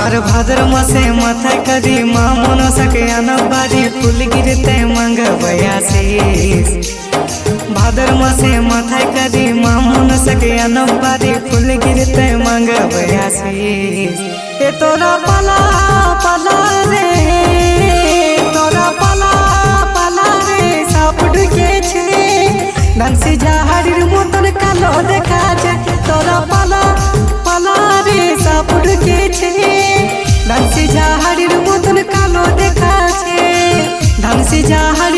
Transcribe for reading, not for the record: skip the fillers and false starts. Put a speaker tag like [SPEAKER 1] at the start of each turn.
[SPEAKER 1] আর ভাদ্র মাসে মাথায় করি মা মনসাকে আনবারি ফুল গিরতে মাঙ্গবই আশিস। ভাদ্র মাসে মাথায় করি মা মনসাকে আনবারি ফুল গিরতে মাঙ্গবই আশিস। এ তোরা পালা পালা রে, তোরা পালা পালা রে সাপ ঢুকেছে ডান্সি ঝাড়ির মতন কালো দেখাচ্ছে। তোরা পালা পালা রে সাপ ঢুকেছে ডান্সি ঝাড়ির মতন কালো দেখাচ্ছে। ডান্সি ঝাড়